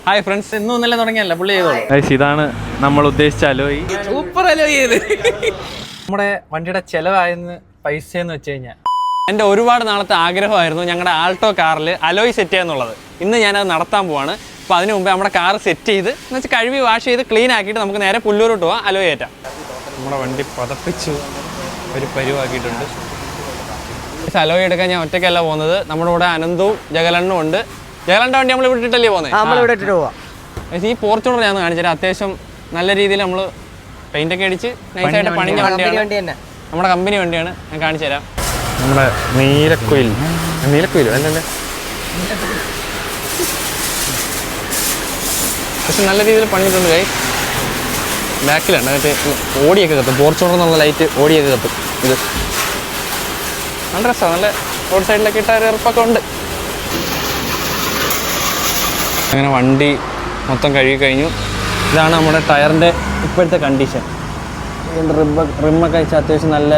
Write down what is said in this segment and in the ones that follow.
Hi friends, ഇന്നും ഇന്നലെ തുടങ്ങിയല്ല പുള്ളി ചെയ്തോളൂ. ഇതാണ് നമ്മൾ ഉദ്ദേശിച്ച അലോയ്. സൂപ്പർ അലോയ് ചെയ്ത് നമ്മുടെ വണ്ടിയുടെ ചെലവായെന്ന് പൈസ എന്ന് വെച്ച് കഴിഞ്ഞാൽ എൻ്റെ ഒരുപാട് നാളത്തെ ആഗ്രഹമായിരുന്നു ഞങ്ങളുടെ ആൾട്ടോ കാറിൽ അലോയ് സെറ്റ് ചെയ്യാന്നുള്ളത്. ഇന്ന് ഞാനത് നടത്താൻ പോവാണ്. അപ്പോൾ അതിന് മുമ്പേ നമ്മുടെ കാർ സെറ്റ് ചെയ്ത് എന്ന് വെച്ചാൽ കഴുകി വാഷ് ചെയ്ത് ക്ലീൻ ആക്കിയിട്ട് നമുക്ക് നേരെ പുല്ലൂരോട്ട് പോവാം അലോയ് കയറ്റാം. നമ്മുടെ വണ്ടി പതപ്പിച്ചു ഒരു പരിവാക്കിയിട്ടുണ്ട്. അലോയ് എടുക്കാൻ ഞാൻ ഒറ്റയ്ക്കല്ല പോകുന്നത്. നമ്മുടെ കൂടെ അനന്തവും ജഗലണ്ണും ഉണ്ട്. ജഗലണ്ണ വണ്ടി നമ്മൾ വിട്ടിട്ടല്ലേ പോകുന്നത്. ഈ പോർച്ചുണർ ഞാൻ കാണിച്ചു തരാം. അത്യാവശ്യം നല്ല രീതിയിൽ നമ്മൾ പെയിൻ്റൊക്കെ അടിച്ച് നൈസായിട്ട് പണിഞ്ഞ വണ്ടിയാണ്. നമ്മുടെ കമ്പനി വണ്ടിയാണ്. ഞാൻ കാണിച്ചു തരാം. നമ്മുടെ നീലക്കുയിലും അല്ലല്ലേ, പക്ഷെ നല്ല രീതിയിൽ പണിഞ്ഞിട്ടുണ്ട്. കൈ ബാക്കിലാണ് മറ്റേ ഓടിയൊക്കെ കത്തും. പോർച്ചുണർ എന്നുള്ള ലൈറ്റ് ഓടിയൊക്കെ കത്തും. ഇത് നല്ല രസമാണ്. നല്ല റോഡ് സൈഡിലൊക്കെ ഇട്ട ഒരു എറുപ്പൊക്കെ ഉണ്ട്. അങ്ങനെ വണ്ടി മൊത്തം കഴുകി കഴിഞ്ഞു. ഇതാണ് നമ്മുടെ ടയറിൻ്റെ ഇപ്പോഴത്തെ കണ്ടീഷൻ. ഇതിൻ്റെ റിമ്മൊക്കെ വെച്ചാൽ അത്യാവശ്യം നല്ല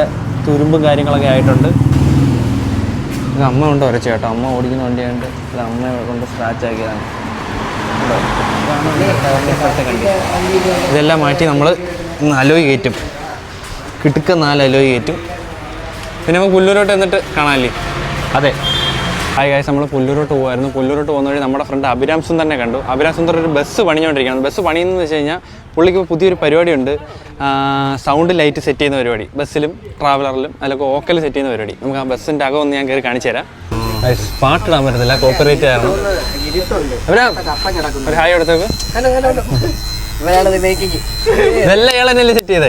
തുരുമ്പും കാര്യങ്ങളൊക്കെ ആയിട്ടുണ്ട്. ഇത് അമ്മ കൊണ്ട് ഉരച്ചു കേട്ടോ. അമ്മ ഓടിക്കുന്ന വണ്ടിയായിട്ട് ഇത് അമ്മ കൊണ്ട് സ്ക്രാച്ച് ആക്കിയതാണ്. ടയറിൻ്റെ ഇപ്പോഴത്തെ കണ്ടീഷൻ. ഇതെല്ലാം മാറ്റി നമ്മൾ 4 അലോയ് കയറ്റും. കിട്ടുക്ക 4 അലോയ് കയറ്റും. പിന്നെ നമുക്ക് പുല്ലൂരോട്ട് എന്നിട്ട് കാണാമല്ലേ? അതെ. ഹായ് ഗൈസ്, നമ്മൾ പുല്ലൂരോട്ട് പോകുമായിരുന്നു. പുല്ലൂരോട്ട് പോകുന്ന വഴി നമ്മുടെ ഫ്രണ്ട് അഭിരാം സുന്ദറിനെ കണ്ടു. അഭിരാം സുന്ദർ ഒരു ബസ് പണിഞ്ഞുകൊണ്ടിരിക്കുകയാണ്. ബസ് പണിയെന്ന് വെച്ച് കഴിഞ്ഞാൽ പുള്ളിക്ക് പുതിയൊരു പരിപാടിയുണ്ട്. സൗണ്ട് ലൈറ്റ് സെറ്റ് ചെയ്യുന്ന പരിപാടി. ബസ്സിലും ട്രാവലറിലും അതിലൊക്കെ ഓക്കൽ സെറ്റ് ചെയ്യുന്ന പരിപാടി. നമുക്ക് ആ ബസ്സിൻ്റെ അകം ഒന്ന് ഞാൻ കയറി കാണിച്ചു തരാം. പാട്ടിടാൻ പറ്റത്തില്ല, കോപ്പറേറ്റ് ആയിരുന്നു. അഭിരാം ഒരു ഹായ് എടുത്തേക്ക്. ഇതെല്ലാം ഇയാളെന്നല്ലേ സെറ്റ് ചെയ്തേ?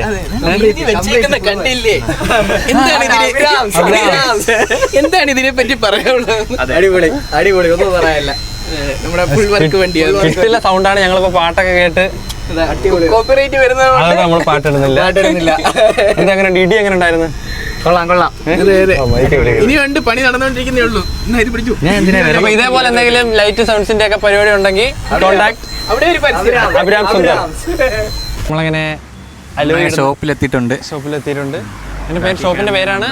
എന്താണ് ഇതിനെ പറ്റി പറയാനുള്ളത്? അടിപൊളി അടിപൊളി, ഒന്നും പറയാനില്ല. നമ്മുടെ ഫുൾ വർക്ക് വണ്ടിയാണ്. കിട്ടില്ല സൗണ്ടാണ്. ഞങ്ങളിപ്പോ പാട്ടൊക്കെ കേട്ട് കോപ്പിറൈറ്റ് വരുന്നത് നമ്മൾ പാട്ടിടുന്നില്ല. എങ്ങനെ ഡിഡി എങ്ങനെ ഉണ്ടായിരുന്നു? കൊള്ളാം കൊള്ളാം. ഇനി കണ്ട് പണി നടന്നുകൊണ്ടിരിക്കുന്നേ ഉള്ളൂ. അപ്പൊ ഇതേപോലെ എന്തെങ്കിലും ലൈറ്റ് സൗണ്ട്സിന്റെ ഒക്കെ പരിപാടി ഉണ്ടെങ്കിൽ കോൺടാക്ട് അഭിരാം സുന്ദർ. നമ്മളങ്ങനെ അലോയ് ഷോപ്പിലെത്തിയിട്ടുണ്ട്. എന്റെ പേര്, ഷോപ്പിന്റെ പേരാണ്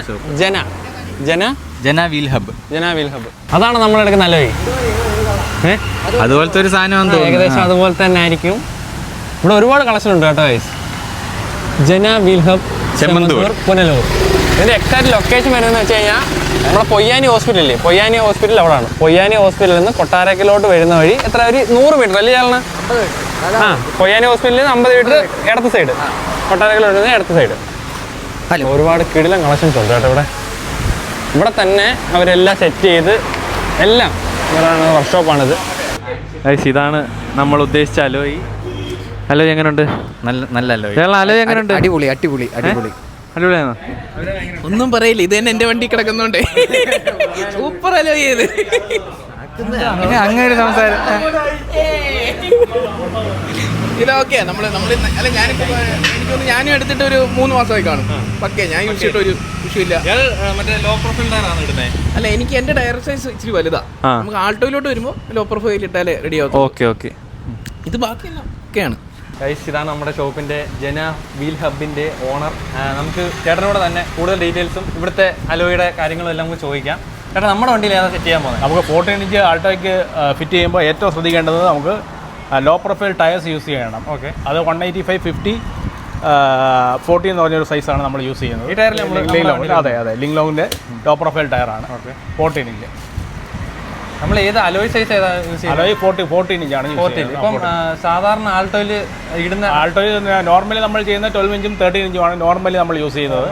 ജന വീൽ ഹബ്. അതാണ് നമ്മൾ എടുക്കുന്ന അലോയ്. അതുപോലത്തെ ഒരു സാധനം ഏകദേശം അതുപോലെ തന്നെ ആയിരിക്കും. ഇവിടെ ഒരുപാട് കളക്ഷൻ ഉണ്ട് കേട്ടോ ഗൈസ്. ജന വീൽ ഹബ് ചെമ്മന്തൂർ പുനലൂർ. ഇതിന്റെ എക്സാക്ട് ലൊക്കേഷൻ വരുന്നതെന്ന് വെച്ച് കഴിഞ്ഞാൽ നമ്മളെ പൊയ്യാനി ഹോസ്പിറ്റൽ അവിടെയാണ്. പൊയ്യാനി ഹോസ്പിറ്റലിൽ നിന്ന് കൊട്ടാരക്കലോട്ട് വരുന്ന വഴി എത്ര, ഒരു 100 മീറ്റർ അല്ലേ ചേർന്ന്? പൊയ്യാനി ഹോസ്പിറ്റലിൽ നിന്ന് 50 മീറ്റർ ഇടത്ത് സൈഡ്, കൊട്ടാരക്കലോട്ട് നിന്ന് ഇടത്ത് സൈഡ്. ഒരുപാട് കിടിലം കളക്ഷൻസ് ഉണ്ട് കേട്ടോ ഇവിടെ. ഇവിടെ തന്നെ അവരെല്ലാം സെറ്റ് ചെയ്ത് എല്ലാം വർക്ക്ഷോപ്പാണിത്. ഇതാണ് നമ്മൾ ഉദ്ദേശിച്ച അലോയ്. അലോയ് എങ്ങനെയുണ്ട്? നല്ല അലോയ്. അലോയ് എങ്ങനെയുണ്ട്? അടിപൊളി അടിപൊളി അടിപൊളി അടിപൊളിയാണോ? ഒന്നും പറയില്ല, ഇത് തന്നെ എന്റെ വണ്ടി കിടക്കുന്നോണ്ടേ സൂപ്പർ അലോയ് ചെയ്ത്. അങ്ങനെ ഒരു സംസാരം. ഇതൊക്കെ അല്ല ഞാനും എടുത്തിട്ട് ഒരു 3 മാസമായി കാണും. പക്കേ ഞാൻ യൂസ് ചെയ്തിട്ട് ഒരു വിഷയമില്ല. അല്ല, എനിക്ക് എന്റെ ടയർ സൈസ് ഇച്ചിരി വലുതാ. നമുക്ക് ആൾട്ടോയിലോട്ട് വരുമ്പോൾ ലോ പ്രൊഫൈൽ ഇട്ടാലേ റെഡി ആവും. ഓക്കെ. ഇത് ബാക്കിയെല്ലാം ഒക്കെയാണ്. ഇതാണ് നമ്മുടെ ഷോപ്പിന്റെ ജന വീൽ ഹബിന്റെ ഓണർ. നമുക്ക് ചേട്ടനോട് തന്നെ കൂടുതൽ ഡീറ്റെയിൽസും ഇവിടുത്തെ അലോയുടെ കാര്യങ്ങളും എല്ലാം നമുക്ക് ചോദിക്കാം. ചേട്ടാ, നമ്മുടെ വണ്ടിയിൽ ഏതാ സെറ്റ് ചെയ്യാൻ പോകുന്നത്? നമുക്ക് 14 ഇഞ്ച് ആൾട്ടോയ്ക്ക് ഫിറ്റ് ചെയ്യുമ്പോൾ ഏറ്റവും ശ്രദ്ധിക്കേണ്ടത് നമുക്ക് ലോ പ്രൊഫൈൽ ടയേഴ്സ് യൂസ് ചെയ്യണം. ഓക്കെ. അത് 185, 50, 40 എന്ന് പറഞ്ഞൊരു സൈസാണ് നമ്മൾ യൂസ് ചെയ്യുന്നത്. ഈ ടയറിൽ അതെ ലിംഗ്ലോങ്ങിൻ്റെ ലോ പ്രൊഫൈൽ ടയറാണ്. ഓക്കെ. 14 ഇഞ്ച്. നമ്മൾ ഏത് അലോയ് സൈസ് ഏതാ യൂസ് ചെയ്യുന്നത്? അലോയ് 14 ഇഞ്ചാണ് യൂസ് ചെയ്യുന്നത്. ഇപ്പം സാധാരണ ആൾട്ടോയിൽ ഇടുന്ന ആൾട്ടോയിൽ നോർമലി നമ്മൾ ചെയ്യുന്ന 12 ഇഞ്ചും 13 ഇഞ്ചുമാണ് നോർമലി നമ്മൾ യൂസ് ചെയ്യുന്നത്.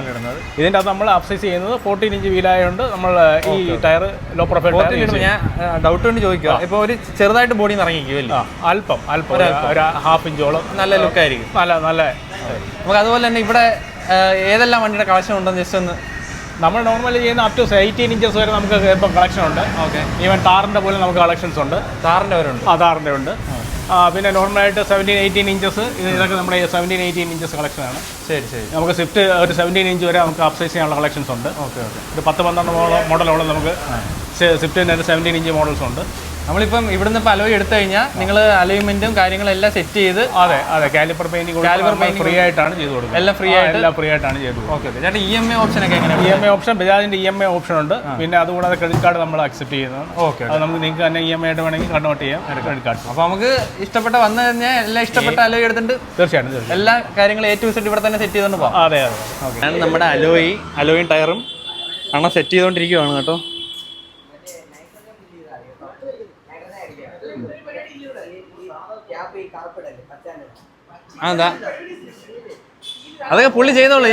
ഇതിൻ്റെ അത് നമ്മൾ അപ്സൈസ് ചെയ്യുന്നത് 14 ഇഞ്ച് വീലായതുകൊണ്ട് നമ്മൾ ഈ ടയർ ലോ പ്രൊഫൈൽ ടയർ. ഞാൻ ഡൗട്ട് കൊണ്ട് ചോദിക്കുക, ഇപ്പോൾ ഒരു ചെറുതായിട്ട് ബോഡി ഇറങ്ങിക്കുമല്ലോ? അല്പം ഒരു ഹാഫ് ഇഞ്ചോളം നല്ല ലുക്കായിരിക്കും. നല്ല നമുക്ക് അതുപോലെ തന്നെ ഇവിടെ ഏതെല്ലാം വണ്ടിയുടെ കളക്ഷൻ ഉണ്ടെന്ന് ജസ്റ്റ് ഒന്ന്. നമ്മൾ നോർമലി ചെയ്യുന്ന അപ് ടു 18 ഇഞ്ചസ് വരെ നമുക്ക് ഇപ്പം കളക്ഷൻ ഉണ്ട്. ഓക്കെ. ഈവൻ താറിൻ്റെ പോലെ നമുക്ക് കളക്ഷൻസ് ഉണ്ട്. താറിൻ്റെ വരുന്നുണ്ട്. താറിൻ്റെ ഉണ്ട്. പിന്നെ നോർമലായിട്ട് 17, 18 ഇഞ്ചസ്, ഇതൊക്കെ നമ്മുടെ 17, 18 ഇഞ്ചസ് കളക്ഷനാണ്. ശരി. നമുക്ക് സ്വിഫ്റ്റ് ഒരു 17 ഇഞ്ച് വരെ നമുക്ക് അപ്സൈസ് ചെയ്യാനുള്ള കളക്ഷൻസ് ഉണ്ട്. ഓക്കെ. ഒരു 10-12 മോഡലോളം നമുക്ക് സ്വിഫ്റ്റിൻ്റെ 17 ഇഞ്ച് മോഡൽസ് ഉണ്ട്. നമ്മളിപ്പം ഇവിടുന്ന് ഇപ്പം അലോയ് എടുത്തു കഴിഞ്ഞാൽ നിങ്ങൾ അലൈൻമെന്റും കാര്യങ്ങളും എല്ലാം സെറ്റ് ചെയ്ത് അതെ കാലിപ്പർ പെയിന്റിംഗ് ഫ്രീ ആയിട്ടാണ് ചെയ്ത് കൊടുക്കുന്നത്. എല്ലാം ഫ്രീ ആയിട്ടാണ് ചെയ്ത് കൊടുക്കുന്നത്. ഓക്കെ ചേട്ടാ EMI ഓപ്ഷൻ ഒക്കെ എങ്ങനെയാണ്? EMI ഓപ്ഷൻ ബജാജിന്റെ EMI ഓപ്ഷൻ ഉണ്ട്. പിന്നെ അതുകൂടാതെ ക്രെഡിറ്റ് കാർഡ് നമ്മൾ അക്സെപ്റ്റ് ചെയ്യുന്നതാണ്. ഓക്കെ അത് നമുക്ക് നിങ്ങൾക്ക് തന്നെ EMI ആയിട്ട് വേണമെങ്കിൽ കൺവേർട്ട് ചെയ്യാം ക്രെഡിറ്റ് കാർഡ്. അപ്പോൾ നമുക്ക് ഇഷ്ടപ്പെട്ട വന്നു കഴിഞ്ഞാൽ എല്ലാം ഇഷ്ടപ്പെട്ട അലോയ് എടുത്തിട്ട് തീർച്ചയായിട്ടും എല്ലാ കാര്യങ്ങളും A to Z ഇവിടെ തന്നെ സെറ്റ് ചെയ്തുകൊണ്ട് പോകാം. അതെ ഓക്കെ. ഞാൻ നമ്മുടെ അലോയും ടയറും സെറ്റ് ചെയ്തുകൊണ്ടിരിക്കുകയാണ് കേട്ടോ. അതാ അതൊക്കെ പുള്ളി ചെയ്തോളൂ.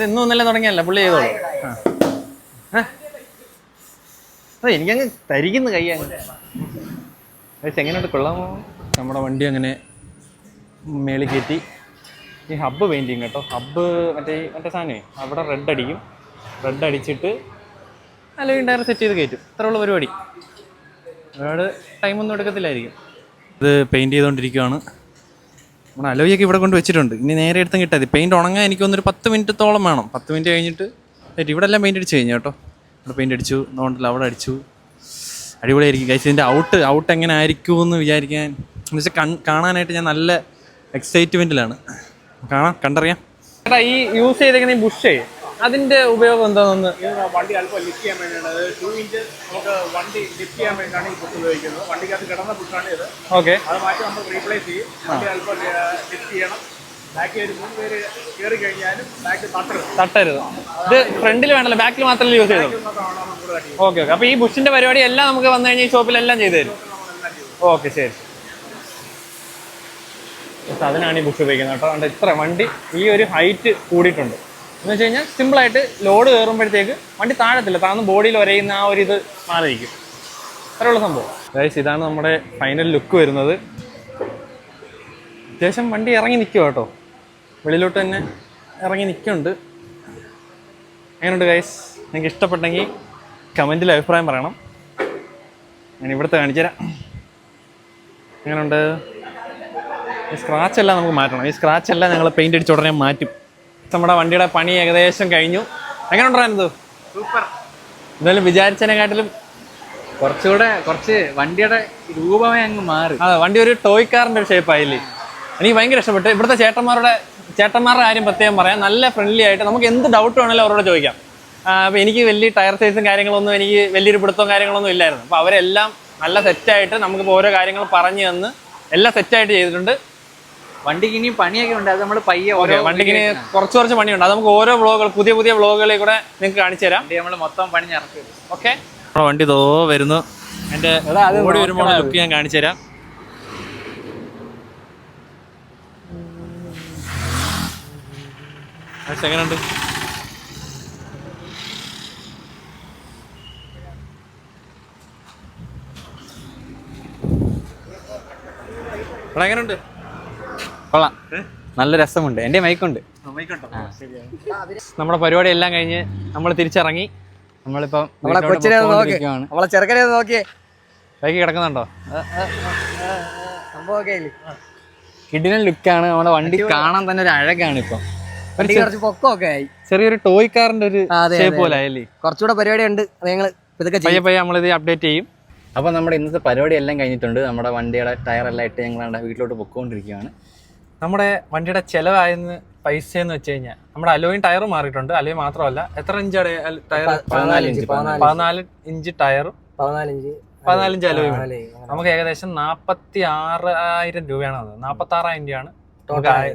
ഇന്നും ഒന്നല്ലേ തുടങ്ങിയല്ല, പുള്ളി ചെയ്തോളൂ. എനിക്കങ്ങ് തരിക്കുന്നു കൈ അങ്ങ്. എങ്ങനെയുണ്ട്, കൊള്ളാമോ? നമ്മുടെ വണ്ടി അങ്ങനെ മേളിൽ കയറ്റി. ഈ ഹബ്ബ് പെയിൻറ്റിങ് കേട്ടോ. ഹബ്ബ് മറ്റേ സാധനമേ അവിടെ റെഡ് അടിക്കും. റെഡ് അടിച്ചിട്ട് അല്ലെങ്കിൽ ടയർ സെറ്റ് ചെയ്ത് കയറ്റും. ഇത്രയുള്ള പരിപാടി. ഒരുപാട് ടൈമൊന്നും എടുക്കത്തില്ലായിരിക്കും. ഇത് പെയിൻറ്റ് ചെയ്തുകൊണ്ടിരിക്കുകയാണ്. നമ്മുടെ അലോയൊക്കെ ഇവിടെ കൊണ്ട് വെച്ചിട്ടുണ്ട്. ഇനി നേരെ എടുത്തും കിട്ടാൽ മതി. പെയിൻറ്റ് ഉണങ്ങാൻ എനിക്കൊന്നൊരു 10 മിനിറ്റത്തോളം വേണം. 10 മിനിറ്റ് കഴിഞ്ഞിട്ട് ഇവിടെ എല്ലാം പെയിൻറ്റ് അടിച്ച് കഴിഞ്ഞു കേട്ടോ. ഇവിടെ പെയിൻറ്റ് അടിച്ചു, അതുകൊണ്ടല്ല അവിടെ അടിച്ചു. അടിപൊളിയായിരിക്കും ഗൈസ്. ഇതിൻ്റെ ഔട്ട് എങ്ങനെ ആയിരിക്കുമെന്ന് വിചാരിക്കാൻ എന്ന് വെച്ചാൽ കാണാനായിട്ട് ഞാൻ നല്ല എക്സൈറ്റ്മെൻറ്റിലാണ്. കണ്ടറിയാം. ചേട്ടാ ഈ യൂസ് ചെയ്തേക്കുന്ന ഈ ബുഷേ അതിൻ്റെ ഉപയോഗം എന്താണെന്ന്? വണ്ടി അല്പം ലിഫ്റ്റ് ചെയ്യാൻ വേണ്ടിയാണ്. 2 ഇഞ്ച് നമുക്ക് വണ്ടി ലിഫ്റ്റ് ചെയ്യാൻ വേണ്ടിയിട്ടാണ് ഈ ബുഷ് ഉപയോഗിക്കുന്നത്. വണ്ടിക്കകത്ത് കിടന്ന ബുഷാണ് ഇത്. ഓക്കെ, അത് മാറ്റി നമ്മൾ റീപ്ലേസ് ചെയ്യും. വണ്ടി അല്പം ലിഫ്റ്റ് ചെയ്യണം. ബാക്കി ഒരു 3 പേര് കയറി കഴിഞ്ഞാലും ബാക്ക് തട്ടരുത്. ഇത് ഫ്രണ്ടിൽ വേണമല്ലോ, ബാക്കിൽ മാത്രമല്ലേ യൂസ് ചെയ്തോളൂ. ഓക്കെ. അപ്പോൾ ഈ ബുഷിൻ്റെ പരിപാടി എല്ലാം നമുക്ക് വന്നു കഴിഞ്ഞാൽ ഈ ഷോപ്പിലെല്ലാം ചെയ്തു തരും. ഓക്കെ, ശരി. അതിനാണ് ഈ ബുഷ് ഉപയോഗിക്കുന്നത് കേട്ടോ. അതുകൊണ്ട് ഇത്ര വണ്ടി ഈ ഒരു ഹൈറ്റ് കൂടിയിട്ടുണ്ട് എന്ന് വെച്ച് കഴിഞ്ഞാൽ സിമ്പിളായിട്ട് ലോഡ് കയറുമ്പോഴത്തേക്ക് വണ്ടി താഴത്തില്ല, താഴ്ന്ന് ബോഡിയിൽ വരയുന്ന ആ ഒരു ഇത് മാറിയിരിക്കും. അത്രയുള്ള സംഭവം ഗൈസ്. ഇതാണ് നമ്മുടെ ഫൈനൽ ലുക്ക് വരുന്നത്. അത്യാവശ്യം വണ്ടി ഇറങ്ങി നിൽക്കുക കേട്ടോ. വെളിയിലോട്ട് തന്നെ ഇറങ്ങി നിൽക്കുന്നുണ്ട്. എങ്ങനെയുണ്ട് ഗൈസ്? നിങ്ങൾക്ക് ഇഷ്ടപ്പെട്ടെങ്കിൽ കമൻറ്റിൽ അഭിപ്രായം പറയണം. ഞാൻ ഇവിടുത്തെ കാണിച്ചു തരാം. എങ്ങനെയുണ്ട്? ഈ സ്ക്രാച്ചെല്ലാം നമുക്ക് മാറ്റണം. ഈ സ്ക്രാച്ചെല്ലാം ഞങ്ങൾ പെയിൻ്റ് അടിച്ച ഉടനെ മാറ്റും. നമ്മുടെ വണ്ടിയുടെ പണി ഏകദേശം കഴിഞ്ഞു. എങ്ങനെ ഉണ്ടായിരുന്നത്? സൂപ്പർ. എന്തായാലും വിചാരിച്ചതിനെക്കാട്ടിലും കുറച്ച് വണ്ടിയുടെ രൂപമേ അങ്ങ് മാറി. അതെ, വണ്ടി ഒരു ടോയ് കാറിൻ്റെ ഒരു ഷേപ്പായില്ലേ. എനിക്ക് ഭയങ്കര ഇഷ്ടപ്പെട്ടു. ഇവിടുത്തെ ചേട്ടന്മാരുടെ കാര്യം പ്രത്യേകം പറയാം. നല്ല ഫ്രണ്ട്ലി ആയിട്ട് നമുക്ക് എന്ത് ഡൗട്ട് വേണമെങ്കിലും അവരോട് ചോദിക്കാം. അപ്പോൾ എനിക്ക് വലിയ ടയർ സൈസും കാര്യങ്ങളൊന്നും എനിക്ക് വലിയൊരു പിടുത്തവും കാര്യങ്ങളൊന്നും ഇല്ലായിരുന്നു. അപ്പോൾ അവരെല്ലാം നല്ല സെറ്റായിട്ട് നമുക്കിപ്പോൾ ഓരോ കാര്യങ്ങൾ പറഞ്ഞു തന്ന് എല്ലാം സെറ്റായിട്ട് ചെയ്തിട്ടുണ്ട്. വണ്ടിക്ക് ഇനി പണിയൊക്കെ ഉണ്ട്. അത് നമ്മൾ പയ്യെ വണ്ടിക്ക് കുറച്ച് പണിയുണ്ട്. അത് നമുക്ക് ഓരോ വ്ളോഗുകൾ പുതിയ വ്ളോഗുകളിൽ കൂടെ നിങ്ങൾക്ക് കാണിച്ചു തരാം. നമ്മൾ മൊത്തം പണി ഇറക്കി. ഓക്കെ. നമ്മുടെ വണ്ടി തോ വരുന്നു. എൻ്റെ ഓടി വരുമ്പോൾ ലുക്ക് ഞാൻ കാണിച്ചു തരാം. എങ്ങനെയുണ്ട്? എങ്ങനെയുണ്ട്? കൊള്ളാം, നല്ല രസമുണ്ട്. എൻ്റെ മൈക്കുണ്ട്. നമ്മുടെ പരിപാടി എല്ലാം കഴിഞ്ഞ് നമ്മൾ തിരിച്ചിറങ്ങി. നമ്മളിപ്പം നമ്മളെ ചെറുക്കനെ നോക്കിയേ, ബൈക്ക് കിടക്കുന്നുണ്ടോ? കിടിലൻ ലുക്കാണ്. നമ്മുടെ വണ്ടി കാണാൻ തന്നെ ഒരു അഴകാണ്. ഇപ്പം കുറച്ച് പൊക്കമൊക്കെ ആയി. ചെറിയൊരു ടോയ് കാറിന്റെ ഒരു ഷേപ്പ് പോലെ ആയല്ലേ. കുറച്ചുകൂടെ പരിപാടി ഉണ്ട്. ഞങ്ങൾ പയ്യെ നമ്മളിത് അപ്ഡേറ്റ് ചെയ്യും. അപ്പോൾ നമ്മുടെ ഇന്നത്തെ പരിപാടി എല്ലാം കഴിഞ്ഞിട്ടുണ്ട്. നമ്മുടെ വണ്ടിയുടെ ടയറെല്ലാം ഇട്ട് ഞങ്ങൾ വീട്ടിലോട്ട് പൊക്കോണ്ടിരിക്കുകയാണ്. നമ്മുടെ വണ്ടിയുടെ ചിലവായെന്ന് പൈസ എന്ന് വെച്ച് കഴിഞ്ഞാൽ നമ്മുടെ അലോയും ടയറും മാറിയിട്ടുണ്ട്. അലോയ് മാത്രമല്ല, എത്ര ഇഞ്ചാണ് ടയർ? 14 ഇഞ്ച് ടയറും 14 ഇഞ്ച് അലോയും. നമുക്ക് ഏകദേശം 46,000 രൂപയാണ് വന്നത്. 46,000 രൂപയാണ്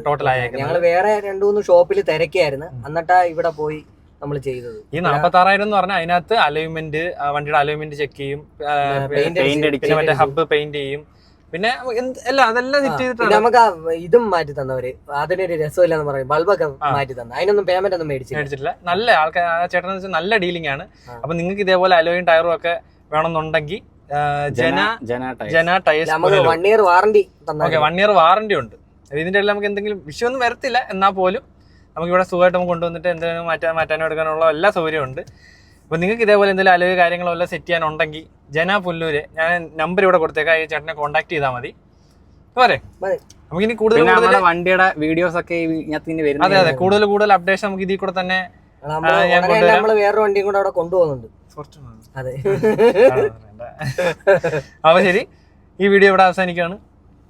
ടോട്ടൽ ആയേക്കുന്നത്. ഞങ്ങൾ വേറെ 2-3 ഷോപ്പിൽ തിരക്കായിരുന്നു. എന്നിട്ടാ ഇവിടെ പോയി നമ്മൾ ചെയ്തത്. ഈ 46,000 എന്ന് പറഞ്ഞാൽ അതിനകത്ത് അലോയ്മെന്റ്, വണ്ടിയുടെ അലോയ്മെന്റ് ചെക്ക് ചെയ്യും, പെയിന്റ് അടിക്കും, മറ്റേ ഹബ്ബ് പെയിന്റ് ചെയ്യും, പിന്നെ അതെല്ലാം സെറ്റ് ചെയ്തിട്ട് നമുക്ക് ഇതും മാറ്റി തന്നവര്. അതിനൊരു രസമില്ലെന്ന് പറയും. ബൾബൊക്കെ മാറ്റി തന്നു. അതിനൊന്നും പേയ്മെന്റ് ഒന്നും മേടിച്ചിട്ടില്ല. നല്ല ആൾക്കാർ, ചേട്ടൻ നല്ല ഡീലിംഗ് ആണ്. അപ്പൊ നിങ്ങൾക്ക് ഇതേപോലെ അലോയും ടയറും ഒക്കെ വേണമെന്നുണ്ടെങ്കിൽ ജന ടയേഴ്സ് 1 ഇയർ വാറണ്ടി തന്നെ. 1 ഇയർ വാറണ്ടി ഉണ്ട്. ഇതിന്റെ എല്ലാം നമുക്ക് എന്തെങ്കിലും വിഷയമൊന്നും വരത്തില്ല. എന്നാൽ പോലും നമുക്ക് ഇവിടെ സുഖമായിട്ട് നമുക്ക് കൊണ്ടുവന്നിട്ട് എന്തെങ്കിലും മാറ്റാനോ എടുക്കാനുള്ള എല്ലാ സൗകര്യവും ഉണ്ട്. അപ്പോൾ നിങ്ങൾക്ക് ഇതേപോലെ എന്തെങ്കിലും അലോയ് കാര്യങ്ങളോ എല്ലാം സെറ്റ് ചെയ്യാനുണ്ടെങ്കിൽ ജന പുല്ലൂര്, ഞാൻ നമ്പർ ഇവിടെ കൊടുത്തേക്കാം. ഈ ചേട്ടനെ കോൺടാക്ട് ചെയ്താൽ മതി. പോരെ? നമുക്കിനി കൂടുതൽ വണ്ടിയുടെ വീഡിയോസ് ഒക്കെ അതെ കൂടുതൽ അപ്ഡേഷൻ നമുക്ക് ഇതിൽ കൂടെ തന്നെ നമ്മള് വേറൊരു വണ്ടിയും കൂടെ അവിടെ കൊണ്ടുപോകുന്നുണ്ട്. അതെ. അപ്പൊ ശരി, ഈ വീഡിയോ ഇവിടെ അവസാനിക്കുകയാണ്.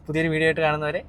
പുതിയൊരു വീഡിയോ ആയിട്ട് കാണുന്നവരെ